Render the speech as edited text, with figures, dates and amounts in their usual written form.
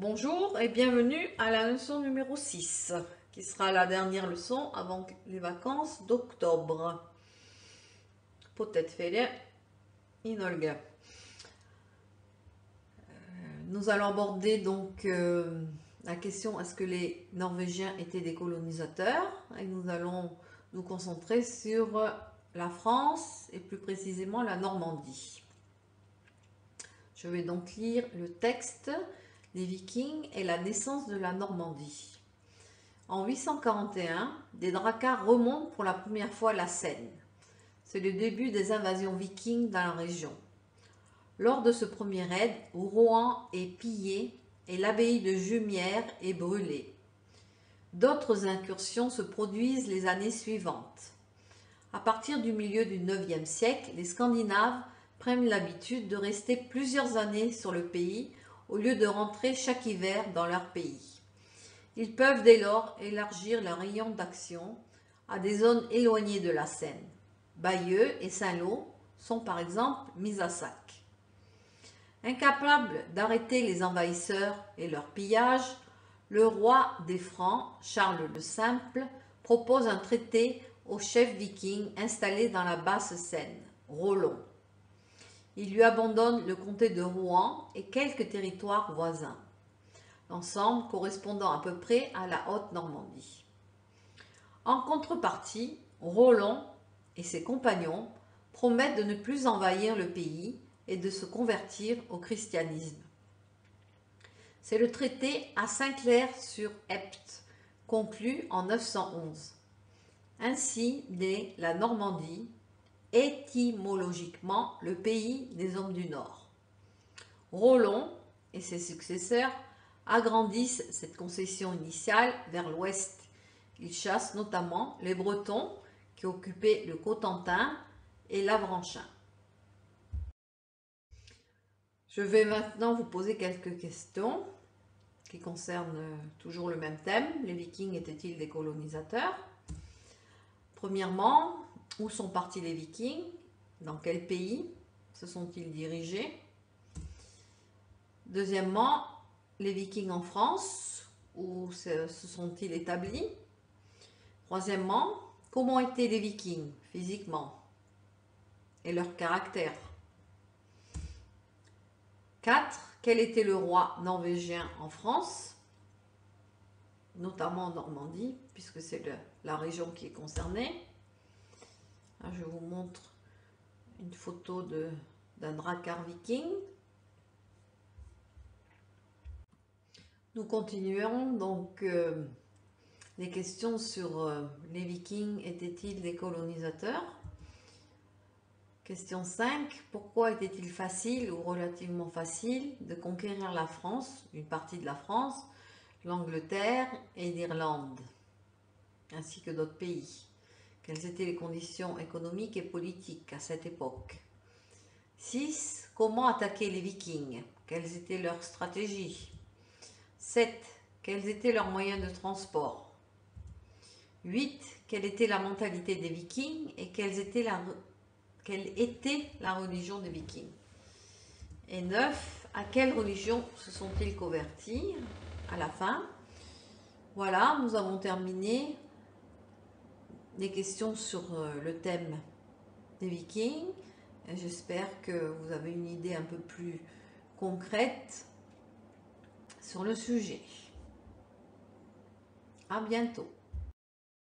Bonjour et bienvenue à la leçon numéro 6, qui sera la dernière leçon avant les vacances d'octobre. Potetfele inolga. Nous allons aborder donc la question est-ce que les Norvégiens étaient des colonisateurs, et nous allons nous concentrer sur la France et plus précisément la Normandie. Je vais donc lire le texte. Les Vikings et la naissance de la Normandie. En 841, des dracars remontent pour la première fois la Seine. C'est le début des invasions vikings dans la région. Lors de ce premier raid, Rouen est pillé et l'abbaye de Jumière est brûlée. D'autres incursions se produisent les années suivantes. À partir du milieu du IXe siècle, les Scandinaves prennent l'habitude de rester plusieurs années sur le pays au lieu de rentrer chaque hiver dans leur pays. Ils peuvent dès lors élargir leur rayon d'action à des zones éloignées de la Seine. Bayeux et Saint-Lô sont par exemple mis à sac. Incapable d'arrêter les envahisseurs et leur pillage, le roi des Francs, Charles le Simple, propose un traité au chef viking installé dans la basse Seine, Rollon. Il lui abandonne le comté de Rouen et quelques territoires voisins, l'ensemble correspondant à peu près à la Haute-Normandie. En contrepartie, Rollon et ses compagnons promettent de ne plus envahir le pays et de se convertir au christianisme. C'est le traité à Saint-Clair-sur-Epte, conclu en 911. Ainsi naît la Normandie, étymologiquement le pays des hommes du Nord. Rollon et ses successeurs agrandissent cette concession initiale vers l'ouest. Ils chassent notamment les Bretons qui occupaient le Cotentin et l'Avranchin. Je vais maintenant vous poser quelques questions qui concernent toujours le même thème. Les Vikings étaient-ils des colonisateurs? Premièrement, où sont partis les Vikings? Dans quel pays se sont-ils dirigés? Deuxièmement, les Vikings en France, où se sont-ils établis? Troisièmement, comment étaient les Vikings physiquement et leur caractère? 4. Quel était le roi norvégien en France, notamment en Normandie, puisque c'est la région qui est concernée. Là, je vous montre une photo d'un drakkar viking. Nous continuons donc les questions sur les Vikings étaient-ils des colonisateurs? Question 5. Pourquoi était-il facile ou relativement facile de conquérir la France, une partie de la France, l'Angleterre et l'Irlande, ainsi que d'autres pays? Quelles étaient les conditions économiques et politiques à cette époque? 6. Comment attaquer les Vikings? Quelles étaient leurs stratégies? 7. Quels étaient leurs moyens de transport? 8. Quelle était la mentalité des Vikings et quelle était la religion des Vikings? Et 9. À quelle religion se sont-ils convertis à la fin? Voilà, nous avons terminé les questions sur le thème des Vikings. J'espère que vous avez une idée un peu plus concrète sur le sujet. À bientôt.